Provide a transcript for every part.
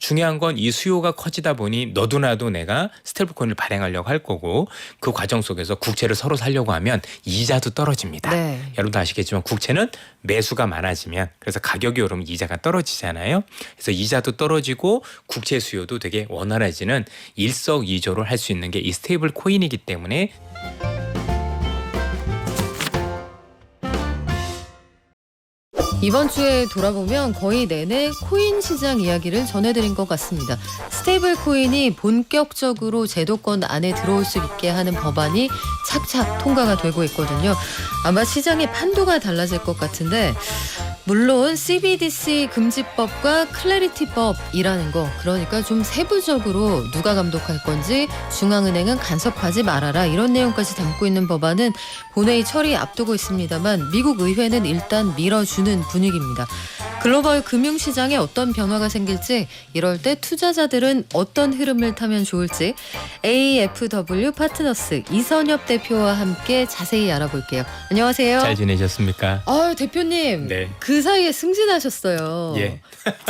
중요한 건 이 수요가 커지다 보니 너도 나도 내가 스테이블 코인을 발행하려고 할 거고 그 과정 속에서 국채를 서로 사려고 하면 이자도 떨어집니다. 네. 여러분도 아시겠지만 국채는 매수가 많아지면 그래서 가격이 오르면 이자가 떨어지잖아요. 그래서 이자도 떨어지고 국채 수요도 되게 원활해지는 일석이조를 할 수 있는 게 이 스테이블 코인이기 때문에 이번 주에 돌아보면 거의 내내 코인 시장 이야기를 전해드린 것 같습니다. 스테이블 코인이 본격적으로 제도권 안에 들어올 수 있게 하는 법안이 착착 통과가 되고 있거든요. 아마 시장의 판도가 달라질 것 같은데 물론 CBDC 금지법과 클래리티법이라는 거 그러니까 좀 세부적으로 누가 감독할 건지 중앙은행은 간섭하지 말아라 이런 내용까지 담고 있는 법안은 본회의 처리 앞두고 있습니다만 미국 의회는 일단 밀어주는 분위기입니다. 글로벌 금융시장에 어떤 변화가 생길지 이럴 때 투자자들은 어떤 흐름을 타면 좋을지 AFW 파트너스 이선엽 대표와 함께 자세히 알아볼게요. 안녕하세요. 잘 지내셨습니까? 대표님. 네. 그 사이에 승진하셨어요. 예.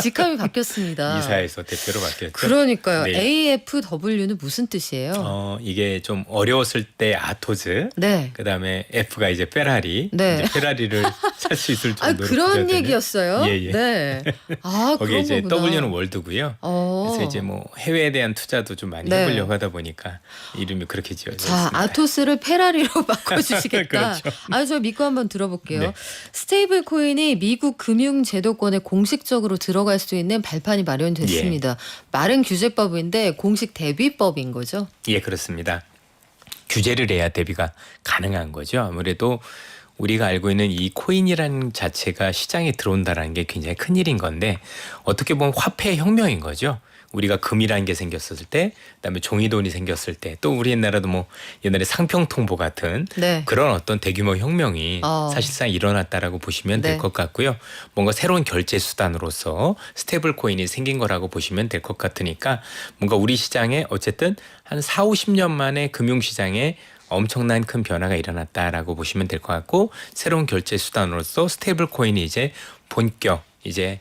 직함이 바뀌었습니다. 이사에서 대표로 바뀌었죠. 그러니까요. 네. AFW는 무슨 뜻이에요? 이게 좀 어려웠을 때 아토즈, 네. 그다음에 F가 이제 페라리, 네. 이제 페라리를 살 수 있을 정도로 그런 부자되는. 얘기였어요? 예, 예. 네. 거기에 그런 이제 거구나. W는 월드고요. 그래서 이제 뭐 해외에 대한 투자도 좀 많이 네. 해보려고 하다 보니까 이름이 그렇게 자, 지어졌습니다. 아토스를 페라리로 바꿔주시겠다. 그렇죠. 저 믿고 한번 들어볼게요. 네. 스테이블 코인이 미국 금융제도권에 공식적으로 들어갈 수 있는 발판이 마련됐습니다. 마련 규제법인데 공식 대비법인 거죠? 예, 그렇습니다. 규제를 해야 대비가 가능한 거죠. 아무래도 우리가 알고 있는 이 코인이라는 자체가 시장에 들어온다는 게 굉장히 큰일인 건데 어떻게 보면 화폐 혁명인 거죠. 우리가 금이라는 게 생겼을 때, 그다음에 종이돈이 생겼을 때, 또 우리 옛날에도 뭐 옛날에 상평통보 같은 네. 그런 어떤 대규모 혁명이 사실상 일어났다라고 보시면 될 네. 것 같고요. 뭔가 새로운 결제 수단으로서 스테이블 코인이 생긴 거라고 보시면 될 것 같으니까 뭔가 우리 시장에 어쨌든 한 4, 50년 만에 금융시장에 엄청난 큰 변화가 일어났다라고 보시면 될 것 같고 새로운 결제 수단으로서 스테이블 코인이 이제 본격 이제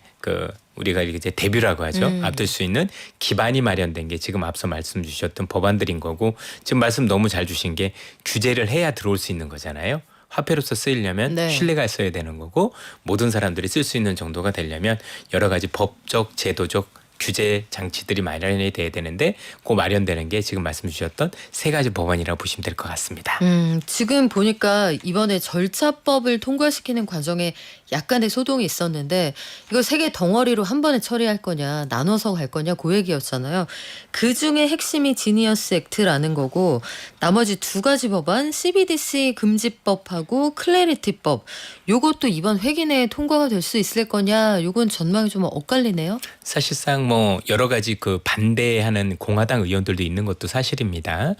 우리가 이제 데뷔라고 하죠. 앞둘 수 있는 기반이 마련된 게 지금 앞서 말씀 주셨던 법안들인 거고 지금 말씀 너무 잘 주신 게 규제를 해야 들어올 수 있는 거잖아요. 화폐로서 쓰이려면 네. 신뢰가 있어야 되는 거고 모든 사람들이 쓸 수 있는 정도가 되려면 여러 가지 법적, 제도적 규제 장치들이 마련이 돼야 되는데 그 마련되는 게 지금 말씀 주셨던 세 가지 법안이라고 보시면 될 것 같습니다. 지금 보니까 이번에 절차법을 통과시키는 과정에 약간의 소동이 있었는데 이거 세 개 덩어리로 한 번에 처리할 거냐 나눠서 갈 거냐 그 얘기였잖아요. 그중에 핵심이 지니어스 액트라는 거고 나머지 두 가지 법안 CBDC 금지법하고 클래리티법 요것도 이번 회기 내에 통과가 될 수 있을 거냐 요건 전망이 좀 엇갈리네요. 사실상 뭐 여러 가지 반대하는 공화당 의원들도 있는 것도 사실입니다.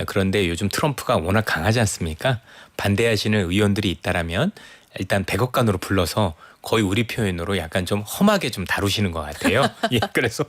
그런데 요즘 트럼프가 워낙 강하지 않습니까? 반대하시는 의원들이 있다라면 일단 백악관으로 불러서 거의 우리 표현으로 약간 좀 험하게 좀 다루시는 것 같아요. 예, 그래서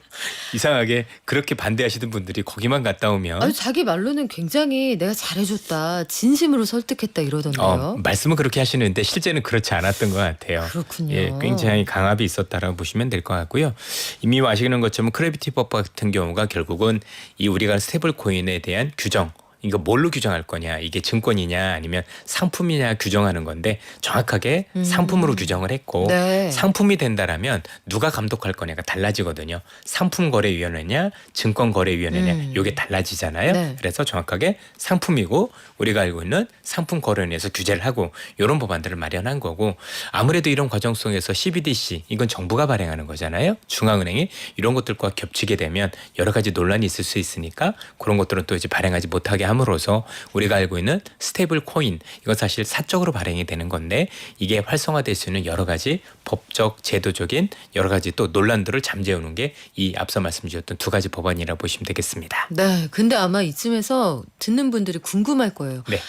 이상하게 그렇게 반대하시던 분들이 거기만 갔다 오면 자기 말로는 굉장히 내가 잘해줬다 진심으로 설득했다 이러던데요. 말씀은 그렇게 하시는데 실제는 그렇지 않았던 것 같아요. 그렇군요. 예, 굉장히 강압이 있었다라고 보시면 될 것 같고요. 이미 아시는 것처럼 크래비티법 같은 경우가 결국은 이 우리가 스테이블 코인에 대한 규정 이거 뭘로 규정할 거냐 이게 증권이냐 아니면 상품이냐 규정하는 건데 정확하게 상품으로 규정을 했고 네. 상품이 된다라면 누가 감독할 거냐가 달라지거든요. 상품거래위원회냐 증권거래위원회냐 이게 달라지잖아요. 네. 그래서 정확하게 상품이고 우리가 알고 있는 상품거래위원회에서 규제를 하고 이런 법안들을 마련한 거고 아무래도 이런 과정 속에서 CBDC 이건 정부가 발행하는 거잖아요. 중앙은행이 이런 것들과 겹치게 되면 여러 가지 논란이 있을 수 있으니까 그런 것들은 또 이제 발행하지 못하게 함으로써 우리가 알고 있는 스테이블 코인 이건 사실 사적으로 발행이 되는 건데 이게 활성화될 수 있는 여러 가지 법적 제도적인 여러 가지 또 논란들을 잠재우는 게 이 앞서 말씀 주셨던 두 가지 법안이라고 보시면 되겠습니다. 네, 근데 아마 이쯤에서 듣는 분들이 궁금할 거예요. 네.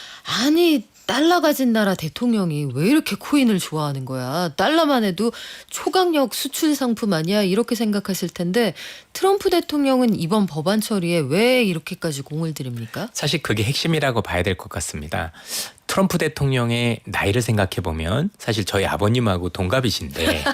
아니 달러 가진 나라 대통령이 왜 이렇게 코인을 좋아하는 거야? 달러만 해도 초강력 수출 상품 아니야? 이렇게 생각하실 텐데 트럼프 대통령은 이번 법안 처리에 왜 이렇게까지 공을 들입니까? 사실 그게 핵심이라고 봐야 될 것 같습니다. 트럼프 대통령의 나이를 생각해 보면 사실 저희 아버님하고 동갑이신데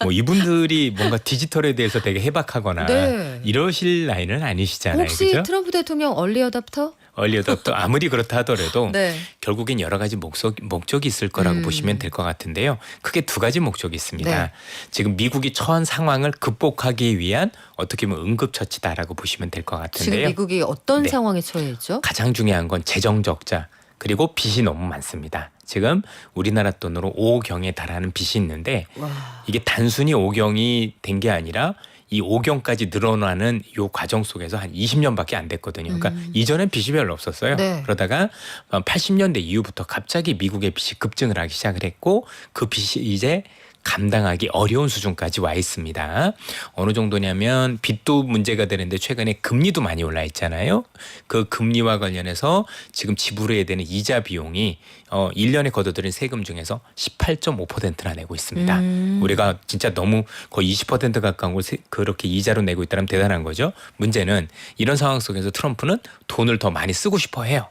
뭐 이분들이 뭔가 디지털에 대해서 되게 해박하거나 네. 이러실 나이는 아니시잖아요. 혹시 그죠? 트럼프 대통령 얼리 어답터? 얼리어답터 아무리 그렇다 하더라도 네. 결국엔 여러 가지 목적이 있을 거라고 보시면 될 것 같은데요. 크게 두 가지 목적이 있습니다. 네. 지금 미국이 처한 상황을 극복하기 위한 어떻게 보면 응급처치다라고 보시면 될 것 지금 같은데요. 미국이 어떤 네. 상황에 처해 있죠? 가장 중요한 건 재정 적자 그리고 빚이 너무 많습니다. 지금 우리나라 돈으로 5억경에 달하는 빚이 있는데 와. 이게 단순히 5경이 된 게 아니라 이 5경까지 늘어나는 요 과정 속에서 한 20년밖에 안 됐거든요. 그러니까 이전엔 빚이 별로 없었어요. 네. 그러다가 80년대 이후부터 갑자기 미국의 빚이 급증을 하기 시작을 했고 그 빚이 이제 감당하기 어려운 수준까지 와 있습니다. 어느 정도냐면 빚도 문제가 되는데 최근에 금리도 많이 올라 있잖아요. 그 금리와 관련해서 지금 지불해야 되는 이자 비용이 1년에 걷어들인 세금 중에서 18.5%나 내고 있습니다. 우리가 진짜 너무 거의 20% 가까운 걸 그렇게 이자로 내고 있다면 대단한 거죠. 문제는 이런 상황 속에서 트럼프는 돈을 더 많이 쓰고 싶어 해요.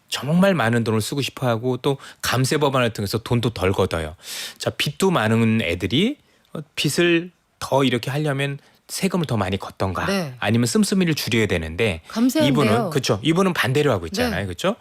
정말 많은 돈을 쓰고 싶어하고 또 감세 법안을 통해서 돈도 덜 걷어요. 자, 빚도 많은 애들이 빚을 더 이렇게 하려면 세금을 더 많이 걷던가 네. 아니면 씀씀이를 줄여야 되는데 감세한대요. 이분은 그렇죠. 이분은 반대로 하고 있잖아요. 네. 그렇죠?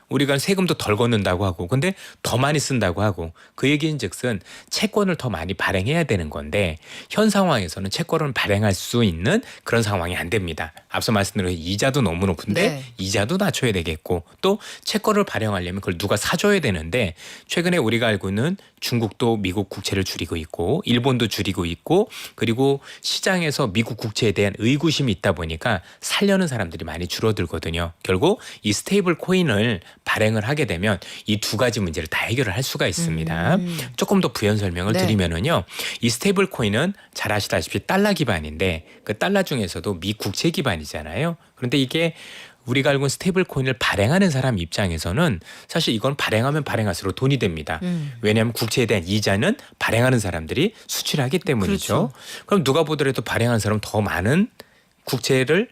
우리가 세금도 덜 걷는다고 하고 근데 더 많이 쓴다고 하고 그 얘기인즉슨 채권을 더 많이 발행해야 되는 건데 현 상황에서는 채권을 발행할 수 있는 그런 상황이 안 됩니다. 앞서 말씀드린 이자도 너무 높은데 네. 이자도 낮춰야 되겠고 또 채권을 발행하려면 그걸 누가 사줘야 되는데 최근에 우리가 알고 있는 중국도 미국 국채를 줄이고 있고 일본도 줄이고 있고 그리고 시장에서 미국 국채에 대한 의구심이 있다 보니까 살려는 사람들이 많이 줄어들거든요. 결국 이 스테이블 코인을 발행을 하게 되면 이 두 가지 문제를 다 해결을 할 수가 있습니다. 조금 더 부연 설명을 네. 드리면은요. 이 스테이블 코인은 잘 아시다시피 달러 기반인데 그 달러 중에서도 미 국채 기반이잖아요. 그런데 이게 우리가 알고 있는 스테이블 코인을 발행하는 사람 입장에서는 사실 이건 발행하면 발행할수록 돈이 됩니다. 왜냐하면 국채에 대한 이자는 발행하는 사람들이 수출하기 때문이죠. 그렇죠. 그럼 누가 보더라도 발행하는 사람 더 많은 국채를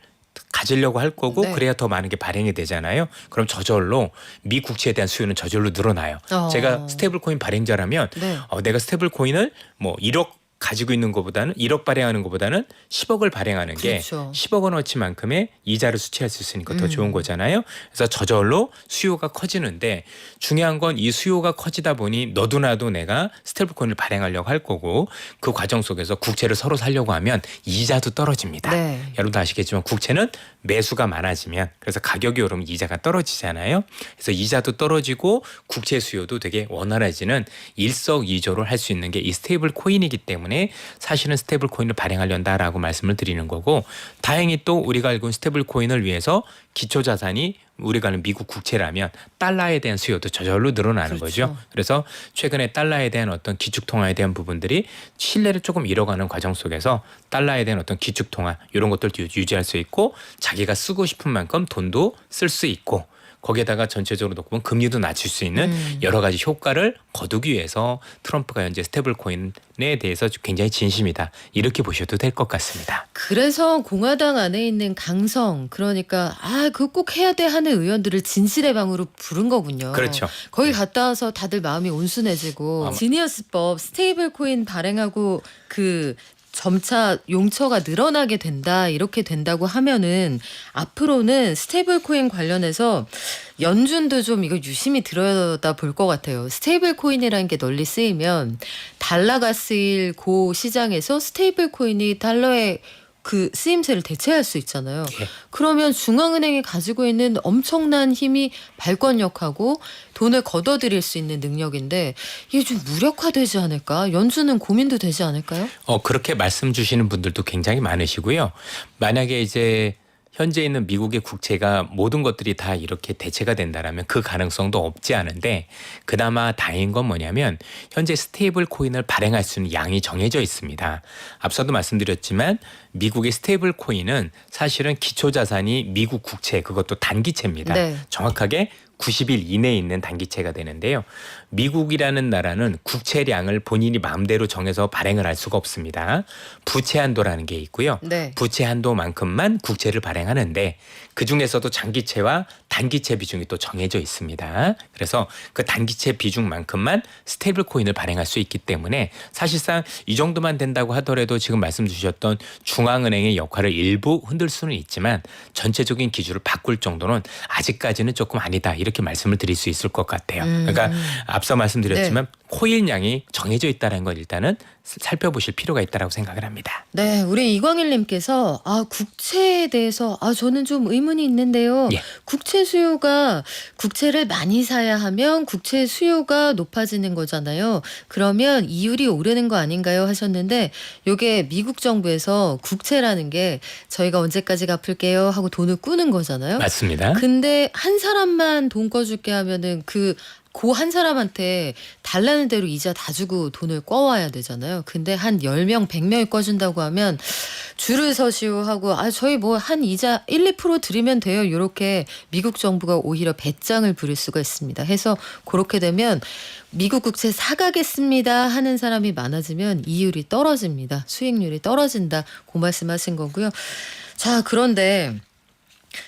가지려고 할 거고 네. 그래야 더 많은 게 발행이 되잖아요. 그럼 저절로 미 국채에 대한 수요는 저절로 늘어나요. 제가 스테이블 코인 발행자라면 네. 내가 스테이블 코인을 뭐 1억 가지고 있는 것보다는 1억 발행하는 것보다는 10억을 발행하는 그렇죠. 게 10억 원어치만큼의 이자를 수취할 수 있으니까 더 좋은 거잖아요. 그래서 저절로 수요가 커지는데 중요한 건 이 수요가 커지다 보니 너도 나도 내가 스테이블 코인을 발행하려고 할 거고 그 과정 속에서 국채를 서로 사려고 하면 이자도 떨어집니다. 네. 여러분도 아시겠지만 국채는 매수가 많아지면 그래서 가격이 오르면 이자가 떨어지잖아요. 그래서 이자도 떨어지고 국채 수요도 되게 원활해지는 일석이조를 할 수 있는 게 이 스테이블 코인이기 때문에 사실은 스테이블 코인을 발행하려다라고 말씀을 드리는 거고 다행히 또 우리가 알고 있는 스테이블 코인을 위해서 기초 자산이 우리가 아는 미국 국채라면 달러에 대한 수요도 저절로 늘어나는 그렇죠. 거죠. 그래서 최근에 달러에 대한 어떤 기축통화에 대한 부분들이 신뢰를 조금 잃어가는 과정 속에서 달러에 대한 어떤 기축통화 이런 것들도 유지할 수 있고 자기가 쓰고 싶은 만큼 돈도 쓸 수 있고 거기에다가 전체적으로 놓고 보면 금리도 낮출 수 있는 여러 가지 효과를 거두기 위해서 트럼프가 현재 스테이블 코인에 대해서 굉장히 진심이다. 이렇게 보셔도 될 것 같습니다. 그래서 공화당 안에 있는 강성 그러니까 그거 꼭 해야 돼 하는 의원들을 진실의 방으로 부른 거군요. 그렇죠. 거기 갔다 와서 다들 마음이 온순해지고 지니어스법 스테이블 코인 발행하고 그 점차 용처가 늘어나게 된다 이렇게 된다고 하면은 앞으로는 스테이블 코인 관련해서 연준도 좀 이거 유심히 들여다 볼 것 같아요. 스테이블 코인이라는 게 널리 쓰이면 달러가 쓰일 고 시장에서 스테이블 코인이 달러의 그 쓰임새를 대체할 수 있잖아요. 예. 그러면 중앙은행이 가지고 있는 엄청난 힘이 발권력하고 돈을 걷어들일 수 있는 능력인데 이게 좀 무력화되지 않을까? 연준은 고민도 되지 않을까요? 그렇게 말씀 주시는 분들도 굉장히 많으시고요. 만약에 이제 현재 있는 미국의 국채가 모든 것들이 다 이렇게 대체가 된다라면 그 가능성도 없지 않은데 그나마 다행인 건 뭐냐면 현재 스테이블 코인을 발행할 수 있는 양이 정해져 있습니다. 앞서도 말씀드렸지만 미국의 스테이블 코인은 사실은 기초 자산이 미국 국채 그것도 단기채입니다. 네. 정확하게 90일 이내에 있는 단기채가 되는데요. 미국이라는 나라는 국채량을 본인이 마음대로 정해서 발행을 할 수가 없습니다. 부채 한도라는 게 있고요. 네. 부채 한도만큼만 국채를 발행하는데 그중에서도 장기채와 단기채 비중이 또 정해져 있습니다. 그래서 그 단기채 비중만큼만 스테이블 코인을 발행할 수 있기 때문에 사실상 이 정도만 된다고 하더라도 지금 말씀 주셨던 중앙은행의 역할을 일부 흔들 수는 있지만 전체적인 기준을 바꿀 정도는 아직까지는 조금 아니다 이렇게 말씀을 드릴 수 있을 것 같아요. 그러니까 앞서 말씀드렸지만 코인량이 정해져 있다는 건 일단은 살펴보실 필요가 있다고 생각을 합니다. 네, 우리 이광일님께서 국채에 대해서 저는 좀 의문이 있는데요. 예. 국채 수요가 국채를 많이 사야 하면 국채 수요가 높아지는 거잖아요. 그러면 이율이 오르는 거 아닌가요? 하셨는데 이게 미국 정부에서 국채라는 게 저희가 언제까지 갚을게요 하고 돈을 꾸는 거잖아요. 맞습니다. 근데 한 사람만 돈 꿔줄게 하면은 그 한 사람한테 달라는 대로 이자 다 주고 돈을 꿔와야 되잖아요. 근데 한 10명, 100명이 꿔준다고 하면 줄을 서시오 하고 저희 뭐 한 이자 1, 2% 드리면 돼요. 이렇게 미국 정부가 오히려 배짱을 부릴 수가 있습니다. 해서 그렇게 되면 미국 국채 사가겠습니다 하는 사람이 많아지면 이율이 떨어집니다. 수익률이 떨어진다. 그 말씀하신 거고요. 자, 그런데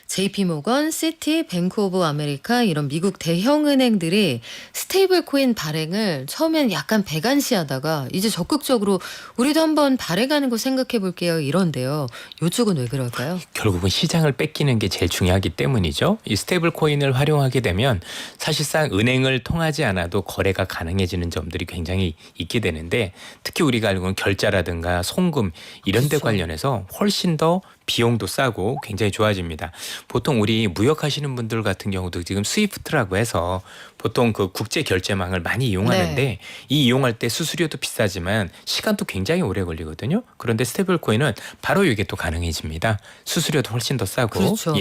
JP모건, 시티, 뱅크 오브 아메리카 이런 미국 대형 은행들이 스테이블 코인 발행을 처음엔 약간 배관시하다가 이제 적극적으로 우리도 한번 발행하는 거 생각해 볼게요 이런데요. 이쪽은 왜 그럴까요? 결국은 시장을 뺏기는 게 제일 중요하기 때문이죠. 이 스테이블 코인을 활용하게 되면 사실상 은행을 통하지 않아도 거래가 가능해지는 점들이 굉장히 있게 되는데 특히 우리가 알고 있는 결자라든가 송금 이런 데 그렇죠. 관련해서 훨씬 더 비용도 싸고 굉장히 좋아집니다. 보통 우리 무역하시는 분들 같은 경우도 지금 스위프트라고 해서 보통 그 국제 결제망을 많이 이용하는데 네. 이 이용할 때 수수료도 비싸지만 시간도 굉장히 오래 걸리거든요. 그런데 스테이블 코인은 바로 이게 또 가능해집니다. 수수료도 훨씬 더 싸고 그렇죠.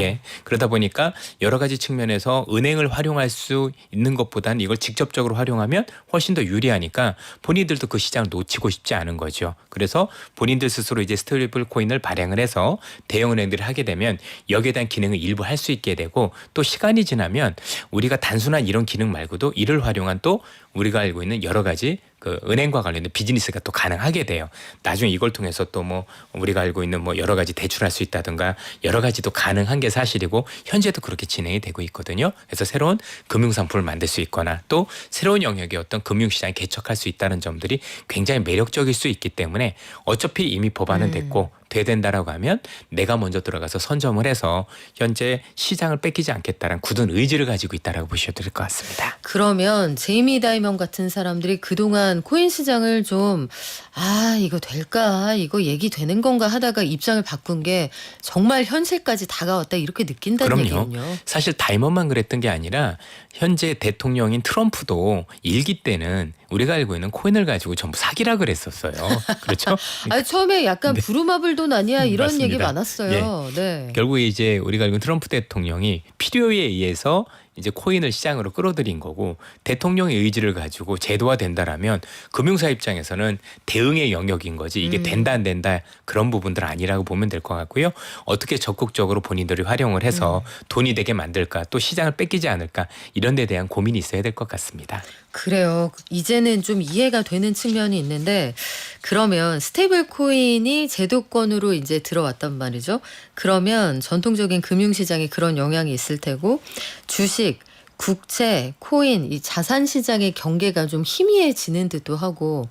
그러다 보니까 여러 가지 측면에서 은행을 활용할 수 있는 것보다는 이걸 직접적으로 활용하면 훨씬 더 유리하니까 본인들도 그 시장을 놓치고 싶지 않은 거죠. 그래서 본인들 스스로 이제 스테이블 코인을 발행을 해서 대형 은행들이 하게 되면 여기에 대한 기능을 일부 할 수 있게 되고 또 시간이 지나면 우리가 단순한 이런 기능 말고도 이를 활용한 또 우리가 알고 있는 여러 가지 그 은행과 관련된 비즈니스가 또 가능하게 돼요. 나중에 이걸 통해서 또 뭐 우리가 알고 있는 뭐 여러 가지 대출할 수 있다든가 여러 가지도 가능한 게 사실이고 현재도 그렇게 진행이 되고 있거든요. 그래서 새로운 금융상품을 만들 수 있거나 또 새로운 영역의 어떤 금융시장에 개척할 수 있다는 점들이 굉장히 매력적일 수 있기 때문에 어차피 이미 법안은 됐고 돼야 된다라고 하면 내가 먼저 들어가서 선점을 해서 현재 시장을 뺏기지 않겠다는 굳은 의지를 가지고 있다라고 보셔도 될 것 같습니다. 그러면 제이미 다이먼 같은 사람들이 그동안 코인 시장을 좀 이거 될까? 이거 얘기 되는 건가 하다가 입장을 바꾼 게 정말 현실까지 다가왔다 이렇게 느낀다는 그럼요. 얘기군요. 사실 다이먼만 그랬던 게 아니라 현재 대통령인 트럼프도 일기 때는 우리가 알고 있는 코인을 가지고 전부 사기라 그랬었어요. 그렇죠? 처음에 약간 부루마블 돈 아니야 이런 맞습니다. 얘기 많았어요. 네. 결국에 이제 우리가 알고 있는 트럼프 대통령이 필요에 의해서 이제 코인을 시장으로 끌어들인 거고 대통령의 의지를 가지고 제도화 된다라면 금융사 입장에서는 대응의 영역인 거지 이게 된다 안 된다 그런 부분들 아니라고 보면 될 것 같고요. 어떻게 적극적으로 본인들이 활용을 해서 돈이 되게 만들까 또 시장을 뺏기지 않을까 이런 데 대한 고민이 있어야 될 것 같습니다. 그래요. 이제는 좀 이해가 되는 측면이 있는데 그러면 스테이블 코인이 제도권으로 이제 들어왔단 말이죠. 그러면 전통적인 금융시장에 그런 영향이 있을 테고 주식, 국채, 코인, 이 자산 시장의 경계가 좀 희미해지는 듯도 하고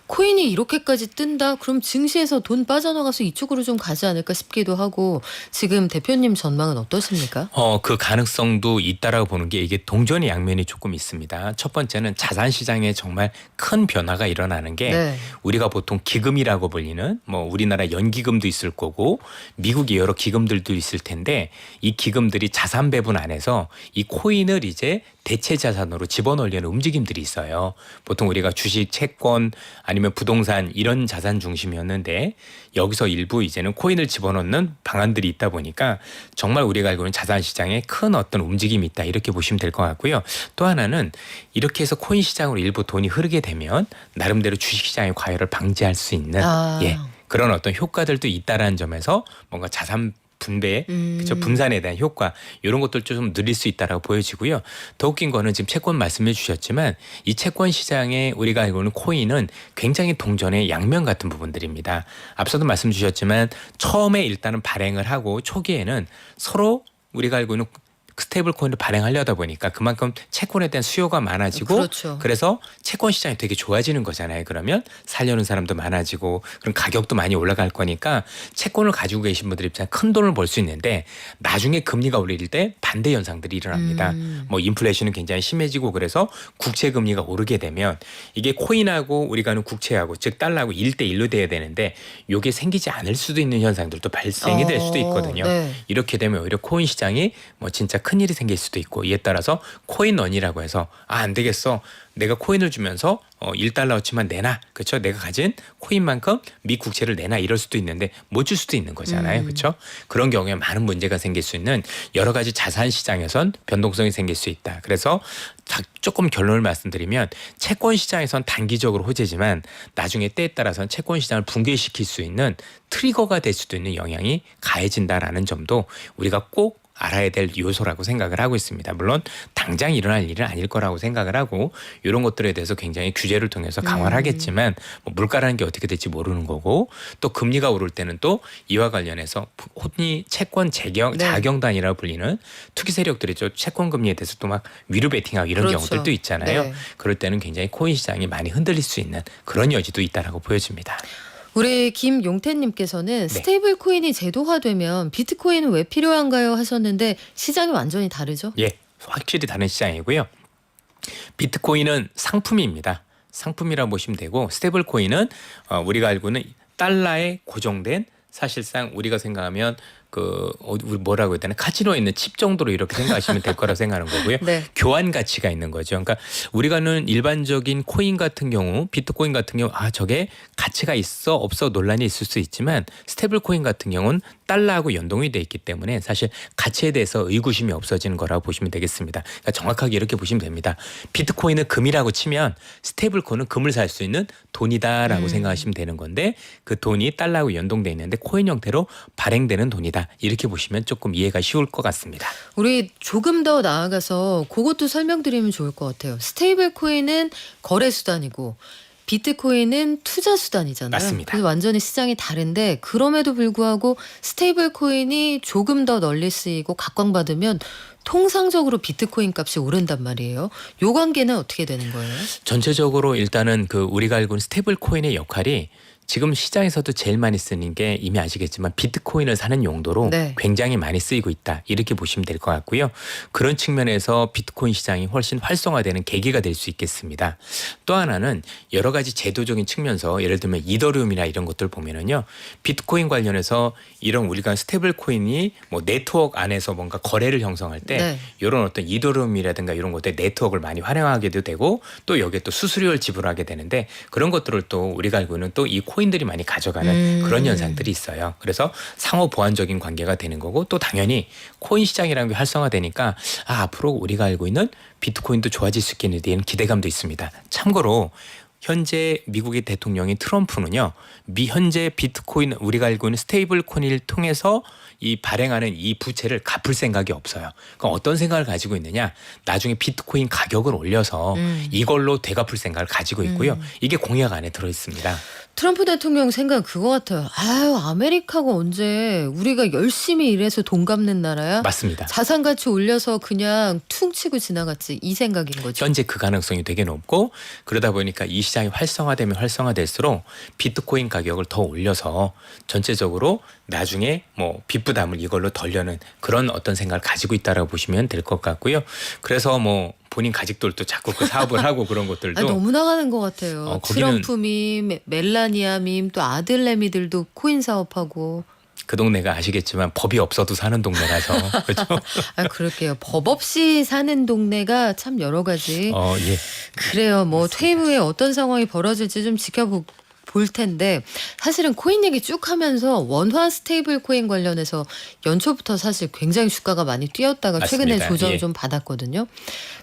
코인이 이렇게까지 뜬다? 그럼 증시에서 돈 빠져나가서 이쪽으로 좀 가지 않을까 싶기도 하고 지금 대표님 전망은 어떠십니까? 그 가능성도 있다라고 보는 게 이게 동전의 양면이 조금 있습니다. 첫 번째는 자산 시장에 정말 큰 변화가 일어나는 게 네. 우리가 보통 기금이라고 불리는 뭐 우리나라 연기금도 있을 거고 미국의 여러 기금들도 있을 텐데 이 기금들이 자산 배분 안에서 이 코인을 이제 대체 자산으로 집어넣으려는 움직임들이 있어요. 보통 우리가 주식, 채권 아니면 부동산 이런 자산 중심이었는데 여기서 일부 이제는 코인을 집어넣는 방안들이 있다 보니까 정말 우리가 알고 있는 자산 시장에 큰 어떤 움직임이 있다 이렇게 보시면 될 것 같고요. 또 하나는 이렇게 해서 코인 시장으로 일부 돈이 흐르게 되면 나름대로 주식 시장의 과열을 방지할 수 있는 그런 어떤 효과들도 있다라는 점에서 뭔가 자산 분배, 그렇죠? 분산에 대한 효과 이런 것들 좀 늘릴 수 있다라고 보여지고요. 더 웃긴 거는 지금 채권 말씀해 주셨지만 이 채권 시장에 우리가 알고 있는 코인은 굉장히 동전의 양면 같은 부분들입니다. 앞서도 말씀 주셨지만 처음에 일단은 발행을 하고 초기에는 서로 우리가 알고 있는 스테이블 코인을 발행하려다 보니까 그만큼 채권에 대한 수요가 많아지고 그렇죠. 그래서 채권 시장이 되게 좋아지는 거잖아요. 그러면 살려는 사람도 많아지고 그럼 가격도 많이 올라갈 거니까 채권을 가지고 계신 분들 입장에 큰 돈을 벌 수 있는데 나중에 금리가 올릴 때 반대 현상들이 일어납니다. 뭐 인플레이션은 굉장히 심해지고 그래서 국채 금리가 오르게 되면 이게 코인하고 우리가 하는 국채하고 즉 달러하고 1대1로 돼야 되는데 이게 생기지 않을 수도 있는 현상들도 발생이 될 수도 있거든요. 네. 이렇게 되면 오히려 코인 시장이 뭐 진짜 큰 일이 생길 수도 있고 이에 따라서 코인런이라고 해서 안 되겠어. 내가 코인을 주면서 1달러어치만 내놔. 그렇죠? 내가 가진 코인만큼 미 국채를 내놔 이럴 수도 있는데 못 줄 수도 있는 거잖아요. 그렇죠? 그런 경우에 많은 문제가 생길 수 있는 여러 가지 자산 시장에선 변동성이 생길 수 있다. 그래서 조금 결론을 말씀드리면 채권 시장에선 단기적으로 호재지만 나중에 때에 따라서는 채권 시장을 붕괴시킬 수 있는 트리거가 될 수도 있는 영향이 가해진다라는 점도 우리가 꼭 알아야 될 요소라고 생각을 하고 있습니다. 물론 당장 일어날 일은 아닐 거라고 생각을 하고 이런 것들에 대해서 굉장히 규제를 통해서 강화를 하겠지만 뭐 물가라는 게 어떻게 될지 모르는 거고 또 금리가 오를 때는 또 이와 관련해서 흔히 채권 자경단이라고 불리는 투기 세력들이 채권 금리에 대해서 또 막 위로 베팅하고 이런 그렇죠. 경우들도 있잖아요. 네. 그럴 때는 굉장히 코인 시장이 많이 흔들릴 수 있는 그런 여지도 있다라고 보여집니다. 우리 김용태님께서는 스테이블 코인이 제도화되면 비트코인은 왜 필요한가요 하셨는데 시장이 완전히 다르죠? 예, 확실히 다른 시장이고요. 비트코인은 상품입니다. 상품이라고 보시면 되고 스테이블 코인은 우리가 알고 있는 달러에 고정된 사실상 우리가 생각하면 우리 뭐라고 해야 되나 카지노에 있는 칩 정도로 이렇게 생각하시면 될 거라고 생각하는 거고요. 네. 교환 가치가 있는 거죠. 그러니까 우리가 아는 일반적인 코인 같은 경우 비트코인 같은 경우 저게 가치가 있어 없어 논란이 있을 수 있지만 스테이블 코인 같은 경우는 달러하고 연동이 돼 있기 때문에 사실 가치에 대해서 의구심이 없어지는 거라고 보시면 되겠습니다. 그러니까 정확하게 이렇게 보시면 됩니다. 비트코인은 금이라고 치면 스테이블 코인은 금을 살 수 있는 돈이다라고 생각하시면 되는 건데 그 돈이 달러하고 연동돼 있는데 코인 형태로 발행되는 돈이다. 이렇게 보시면 조금 이해가 쉬울 것 같습니다. 우리 조금 더 나아가서 그것도 설명드리면 좋을 것 같아요. 스테이블 코인은 거래 수단이고 비트코인은 투자 수단이잖아요. 맞습니다. 그래서 완전히 시장이 다른데 그럼에도 불구하고 스테이블 코인이 조금 더 널리 쓰이고 각광받으면 통상적으로 비트코인 값이 오른단 말이에요. 요 관계는 어떻게 되는 거예요? 전체적으로 일단은 우리가 알고 있는 스테이블 코인의 역할이 지금 시장에서도 제일 많이 쓰는 게 이미 아시겠지만 비트코인을 사는 용도로 네. 굉장히 많이 쓰이고 있다. 이렇게 보시면 될 것 같고요. 그런 측면에서 비트코인 시장이 훨씬 활성화되는 계기가 될 수 있겠습니다. 또 하나는 여러 가지 제도적인 측면에서 예를 들면 이더리움이나 이런 것들 보면은요. 비트코인 관련해서 이런 우리가 스테이블 코인이 뭐 네트워크 안에서 뭔가 거래를 형성할 때 네. 이런 어떤 이더리움이라든가 이런 것들 네트워크를 많이 활용하게도 되고 또 여기에 또 수수료를 지불하게 되는데 그런 것들을 또 우리가 알고 있는 또 이 코인들이 많이 가져가는 그런 현상들이 있어요. 그래서 상호 보완적인 관계가 되는 거고 또 당연히 코인 시장이라는 게 활성화되니까 앞으로 우리가 알고 있는 비트코인도 좋아질 수 있겠는데 이런 기대감도 있습니다. 참고로 현재 미국의 대통령인 트럼프는요. 현재 비트코인 우리가 알고 있는 스테이블 코인을 통해서 이 발행하는 이 부채를 갚을 생각이 없어요. 그럼 어떤 생각을 가지고 있느냐? 나중에 비트코인 가격을 올려서 이걸로 되갚을 생각을 가지고 있고요. 이게 공약 안에 들어 있습니다. 트럼프 대통령 생각 그거 같아요. 아메리카가 언제 우리가 열심히 일해서 돈 갚는 나라야? 맞습니다. 자산 가치 올려서 그냥 퉁치고 지나갔지 이 생각인 거죠. 현재 그 가능성이 되게 높고 그러다 보니까 이 시장이 활성화되면 활성화될수록 비트코인 가격을 더 올려서 전체적으로 나중에 뭐 빚부담을 이걸로 덜려는 그런 어떤 생각을 가지고 있다라고 보시면 될 것 같고요. 그래서 뭐 본인 가족들도 자꾸 그 사업을 하고 그런 것들도 너무 나가는 것 같아요. 거기는 트럼프 밈, 멜라니아 밈, 또 아들내미들도 코인 사업하고. 그 동네가 아시겠지만 법이 없어도 사는 동네라서 그렇죠. 그럴게요. 법 없이 사는 동네가 참 여러 가지. 예. 그래요. 뭐 퇴임 후에 어떤 상황이 벌어질지 좀 볼 텐데 사실은 코인 얘기 쭉 하면서 원화 스테이블 코인 관련해서 연초부터 사실 굉장히 주가가 많이 뛰었다가 최근에 맞습니다. 조정을 예. 좀 받았거든요.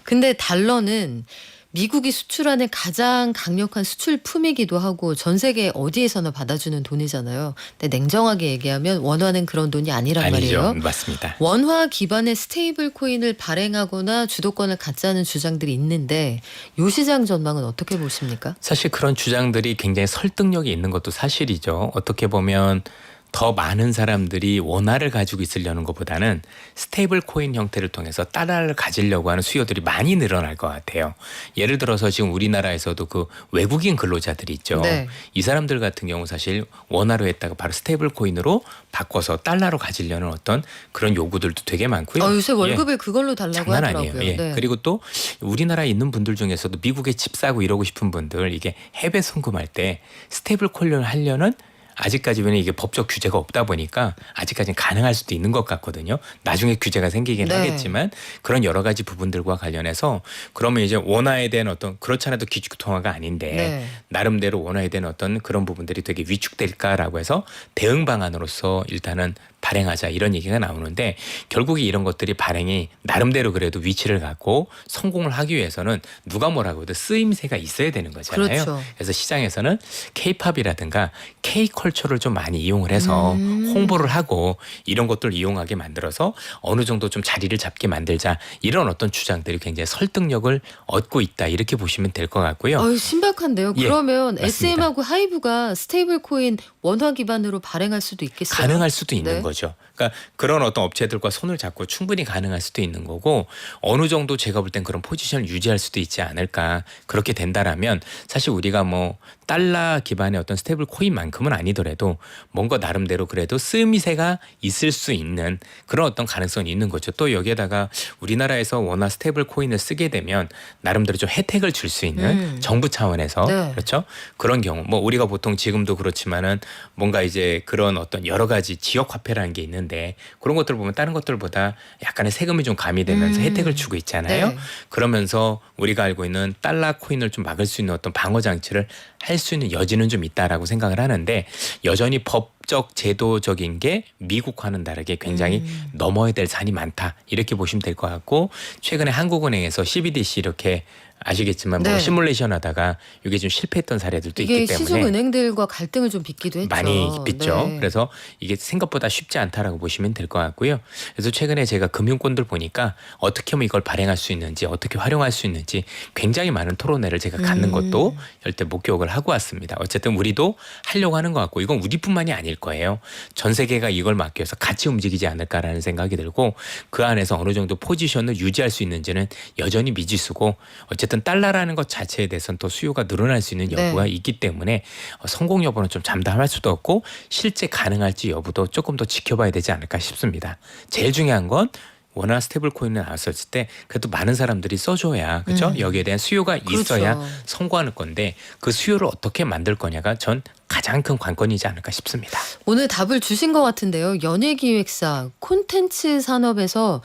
근데 달러는 미국이 수출하는 가장 강력한 수출품이기도 하고 전 세계 어디에서나 받아주는 돈이잖아요. 근데 냉정하게 얘기하면 원화는 그런 돈이 아니란 아니죠. 말이에요. 맞습니다. 원화 기반의 스테이블 코인을 발행하거나 주도권을 갖자는 주장들이 있는데 요 시장 전망은 어떻게 보십니까? 사실 그런 주장들이 굉장히 설득력이 있는 것도 사실이죠. 어떻게 보면 더 많은 사람들이 원화를 가지고 있으려는 것보다는 스테이블 코인 형태를 통해서 달러를 가지려고 하는 수요들이 많이 늘어날 것 같아요. 예를 들어서 지금 우리나라에서도 그 외국인 근로자들이 있죠. 네. 이 사람들 같은 경우 사실 원화로 했다가 바로 스테이블 코인으로 바꿔서 달러로 가지려는 어떤 그런 요구들도 되게 많고요. 요새 월급을 그걸로 달라고 장난 하더라고요. 아니에요. 예. 네. 그리고 또 우리나라에 있는 분들 중에서도 미국에 집 사고 이러고 싶은 분들 이게 해외 송금할 때 스테이블 코인을 하려는 아직까지는 이게 법적 규제가 없다 보니까 아직까지는 가능할 수도 있는 것 같거든요. 나중에 규제가 생기긴 네. 하겠지만 그런 여러 가지 부분들과 관련해서 그러면 이제 원화에 대한 어떤 그렇지 않아도 기축통화가 아닌데 네. 나름대로 원화에 대한 어떤 그런 부분들이 되게 위축될까라고 해서 대응 방안으로서 일단은 발행하자 이런 얘기가 나오는데 결국에 이런 것들이 발행이 나름대로 그래도 위치를 갖고 성공을 하기 위해서는 누가 뭐라고 해도 쓰임새가 있어야 되는 거잖아요. 그렇죠. 그래서 시장에서는 K-팝이라든가 K-컬처를 좀 많이 이용을 해서 홍보를 하고 이런 것들을 이용하게 만들어서 어느 정도 좀 자리를 잡게 만들자 이런 어떤 주장들이 굉장히 설득력을 얻고 있다 이렇게 보시면 될 것 같고요. 신박한데요. 예, 그러면 맞습니다. SM하고 하이브가 스테이블 코인 원화 기반으로 발행할 수도 있겠어요? 가능할 수도 있는 네. 거죠. 그러니까 그런 어떤 업체들과 손을 잡고 충분히 가능할 수도 있는 거고 어느 정도 제가 볼 땐 그런 포지션을 유지할 수도 있지 않을까. 그렇게 된다라면 사실 우리가 뭐 달러 기반의 어떤 스테이블 코인만큼은 아니더라도 뭔가 나름대로 그래도 쓰임새가 있을 수 있는 그런 어떤 가능성이 있는 거죠. 또 여기에다가 우리나라에서 원화 스테이블 코인을 쓰게 되면 나름대로 좀 혜택을 줄 수 있는 정부 차원에서 네. 그렇죠. 그런 경우 뭐 우리가 보통 지금도 그렇지만은 뭔가 이제 그런 어떤 여러 가지 지역 화폐라는 게 있는데 그런 것들을 보면 다른 것들보다 약간의 세금이 좀 가미되면서 혜택을 주고 있잖아요. 네. 그러면서 우리가 알고 있는 달러 코인을 좀 막을 수 있는 어떤 방어 장치를 할 수 있는 여지는 좀 있다라고 생각을 하는데 여전히 법적 제도적인 게 미국과는 다르게 굉장히 넘어야 될 산이 많다 이렇게 보시면 될 것 같고 최근에 한국은행에서 CBDC 이렇게 아시겠지만 뭐 네. 시뮬레이션 하다가 이게 좀 실패했던 사례들도 이게 있기 때문에 시중은행들과 갈등을 좀 빚기도 했죠. 많이 빚죠. 네. 그래서 이게 생각보다 쉽지 않다라고 보시면 될 것 같고요. 그래서 최근에 제가 금융권들 보니까 어떻게 하면 이걸 발행할 수 있는지 어떻게 활용할 수 있는지 굉장히 많은 토론회를 제가 갖는 것도 열대 목격을 하고 왔습니다. 어쨌든 우리도 하려고 하는 것 같고 이건 우리뿐만이 아닐 거예요. 전 세계가 이걸 막기 위해서 같이 움직이지 않을까라는 생각이 들고 그 안에서 어느 정도 포지션을 유지할 수 있는지는 여전히 미지수고 어쨌든 달러라는 것 자체에 대해서는 또 수요가 늘어날 수 있는 여부가 있기 때문에 성공 여부는 좀 장담할 수도 없고 실제 가능할지 여부도 조금 더 지켜봐야 되지 않을까 싶습니다. 제일 중요한 건 원화 스테이블 코인을 나왔을 때 그래도 많은 사람들이 써줘야 그렇죠? 여기에 대한 수요가 있어야 그렇죠. 성공하는 건데 그 수요를 어떻게 만들 거냐가 전 가장 큰 관건이지 않을까 싶습니다. 오늘 답을 주신 것 같은데요. 연예기획사, 콘텐츠 산업에서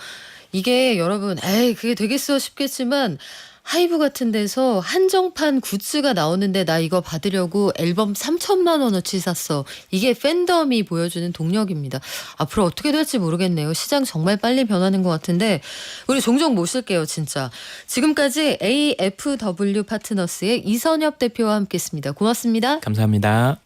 이게 여러분 그게 되겠어 싶겠지만 하이브 같은 데서 한정판 굿즈가 나오는데 나 이거 받으려고 앨범 3천만 원어치 샀어. 이게 팬덤이 보여주는 동력입니다. 앞으로 어떻게 될지 모르겠네요. 시장 정말 빨리 변하는 것 같은데 우리 종종 모실게요 진짜. 지금까지 AFW 파트너스의 이선엽 대표와 함께했습니다. 고맙습니다. 감사합니다.